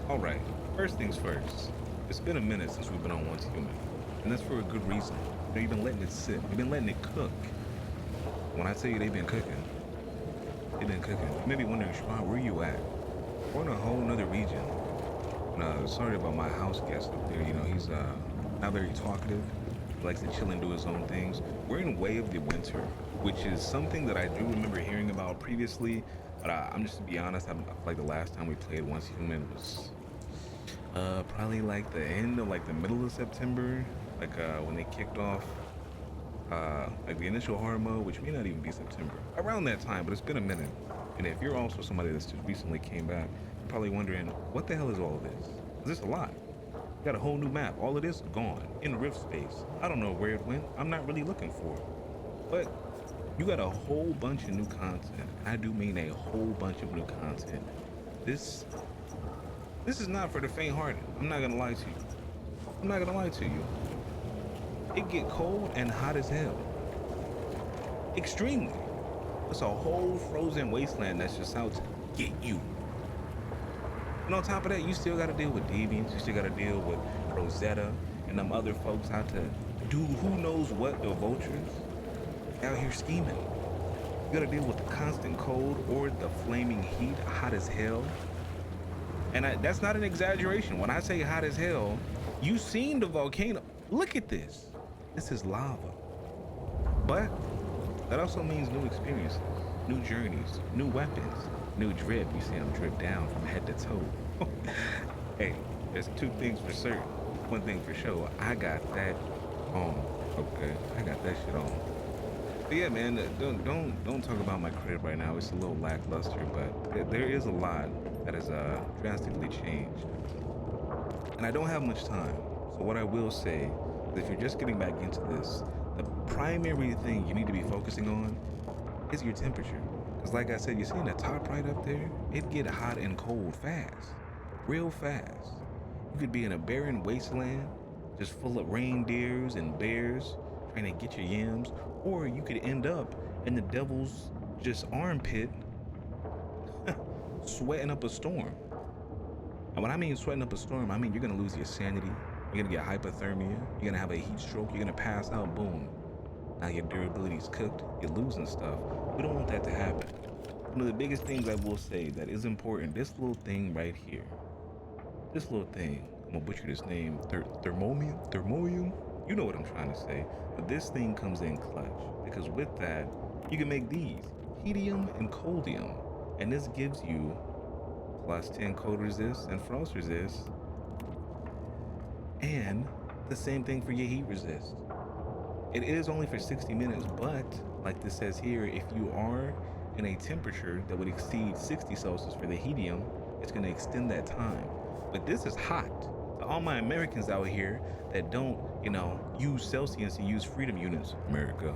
All right, first things first. It's been a minute since we've been on Once Human, and that's for a good reason. You've been letting it sit. You've been letting it cook. When I tell you they've been cooking. You may be wondering, Shwan, where you at? We're in a whole nother region. And, sorry about my house guest up there. You know, he's not very talkative. He likes to chill and do his own things. We're in Way of the Winter, which is something that I do remember hearing about previously. But I'm just to be honest, I feel like the last time we played Once Human was probably like the end of like the middle of September, like when they kicked off like the initial horror mode, which may not even be September, around that time. But it's been a minute, and if you're also somebody that's just recently came back, you're probably wondering what the hell is all of this? Is this a lot? Got a whole new map. All of this gone in Rift space. I don't know where it went. I'm not really looking for it, but you got a whole bunch of new content. I do mean a whole bunch of new content. This this is not for the faint-hearted. I'm not gonna lie to you. I'm not gonna lie to you. It get cold and hot as hell. Extremely. It's a whole frozen wasteland that's just out to get you. And on top of that, you still gotta deal with deviants. You still gotta deal with Rosetta and them other folks out to do who knows what, the vultures out here scheming. You gotta deal with the constant cold or the flaming heat, hot as hell. And that's not an exaggeration. When I say hot as hell, you seen the volcano. Look at this. This is lava. But that also means new experiences, new journeys, new weapons, new drip. You see I'm dripped down from head to toe. Hey, there's two things for certain. One thing for sure, I got that on. Okay, I got that shit on. But yeah, man, don't talk about my crib right now. It's a little lackluster, but there is a lot that has drastically changed, and I don't have much time. So what I will say is, if you're just getting back into this, the primary thing you need to be focusing on is your temperature. Because like I said, you see in the top right up there, it get hot and cold fast, real fast. You could be in a barren wasteland, just full of reindeers and bears trying to get your yams, or you could end up in the devil's just armpit, sweating up a storm. And when I mean sweating up a storm, I mean you're gonna lose your sanity, you're gonna get hypothermia, you're gonna have a heat stroke, you're gonna pass out, boom. Now your durability's cooked, you're losing stuff. We don't want that to happen. One of the biggest things I will say that is important, this little thing right here. This little thing, I'm gonna butcher this name, thermomium? You know what I'm trying to say. But this thing comes in clutch, because with that, you can make these, hedium and coldium. And this gives you plus 10 cold resist and frost resist, and the same thing for your heat resist. It is only for 60 minutes, but like this says here, if you are in a temperature that would exceed 60 Celsius for the helium, it's gonna extend that time. But this is hot. To all my Americans out here that don't, use Celsius and use freedom units, America,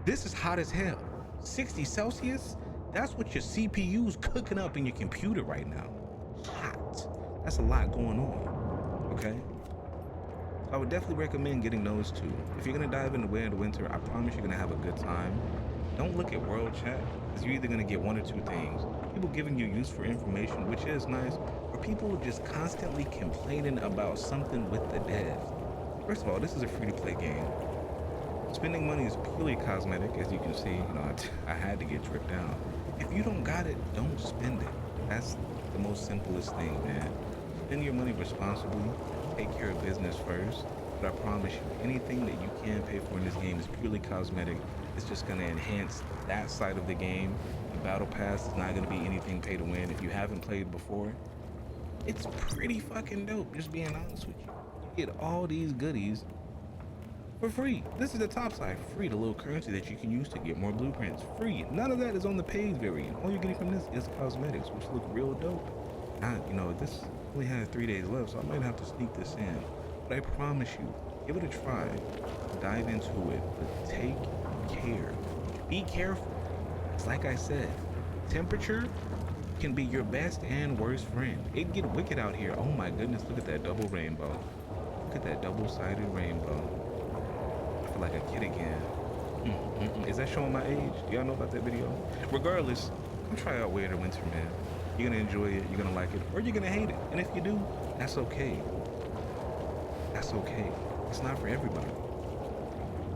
this is hot as hell. 60 Celsius? That's what your CPU's cooking up in your computer right now. Hot. That's a lot going on, okay? I would definitely recommend getting those two. If you're gonna dive into Way of the Winter, I promise you're gonna have a good time. Don't look at world chat, because you're either gonna get one or two things. People giving you useful information, which is nice, or people just constantly complaining about something with the devs. First of all, this is a free-to-play game. Spending money is purely cosmetic, as you can see. I had to get dripped down. If you don't got it, don't spend it. That's the most simplest thing, man. Spend your money responsibly. Take care of business first. But I promise you, anything that you can pay for in this game is purely cosmetic. It's just gonna enhance that side of the game. The battle pass is not gonna be anything pay to win. If you haven't played before, it's pretty fucking dope, just being honest with you. You get all these goodies for free. This is the top side, free. The little currency that you can use to get more blueprints, free. None of that is on the paid variant. All you're getting from this is cosmetics, which look real dope. This only has 3 days left, so I might have to sneak this in. But I promise you, give it a try. Dive into it, but take care. Be careful. It's like I said, temperature can be your best and worst friend. It get wicked out here. Oh my goodness, look at that double rainbow. Look at that double-sided rainbow. I feel like a kid again. Is that showing my age? Do y'all know about that video? Regardless, come try out Way of the Winter, man. You're gonna enjoy it, you're gonna like it, or you're gonna hate it. And if you do, that's okay. That's okay. It's not for everybody.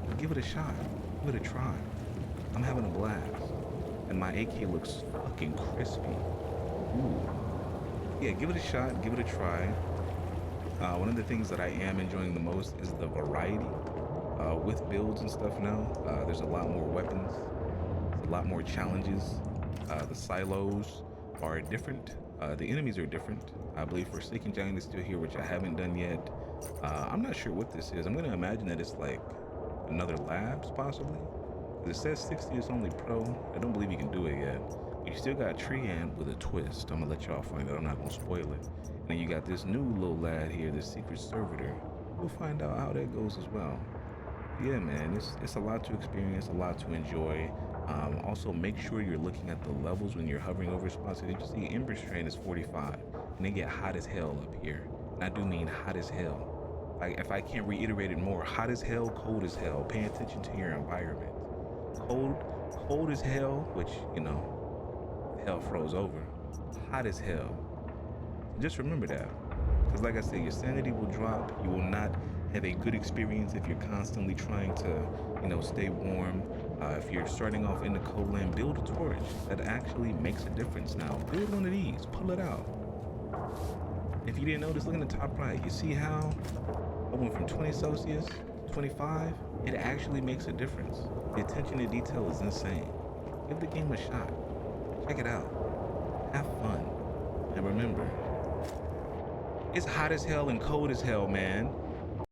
But give it a shot. Give it a try. I'm having a blast. And my AK looks fucking crispy. Ooh. Yeah, give it a shot, give it a try. One of the things that I am enjoying the most is the variety with builds and stuff now. There's a lot more weapons, a lot more challenges. The silos are different. The enemies are different. I believe Forsaken Giant is still here, which I haven't done yet. I'm not sure what this is. I'm gonna imagine that it's like another labs possibly. It says 60 is only pro. I don't believe you can do it yet. You still got Tree Ant with a twist. I'm gonna let y'all find out. I'm not gonna spoil it. And then you got this new little lad here, the Secret Servitor. We'll find out how that goes as well. Yeah, man, it's a lot to experience, a lot to enjoy. Also, make sure you're looking at the levels when you're hovering over spots. Did you see Ember Strand is 45, and they get hot as hell up here. And I do mean hot as hell. Like, if I can't reiterate it more, hot as hell, cold as hell. Pay attention to your environment. Cold as hell, which, you know, hell froze over. Hot as hell. Just remember that. Because like I said, your sanity will drop. You will not have a good experience if you're constantly trying to, you know, stay warm. If you're starting off in the cold land, build a torch. That actually makes a difference now. Build one of these. Pull it out. If you didn't notice, look in the top right. You see how I went from 20 Celsius, 25? It actually makes a difference. The attention to detail is insane. Give the game a shot. Check it out. Have fun. And remember, it's hot as hell and cold as hell, man.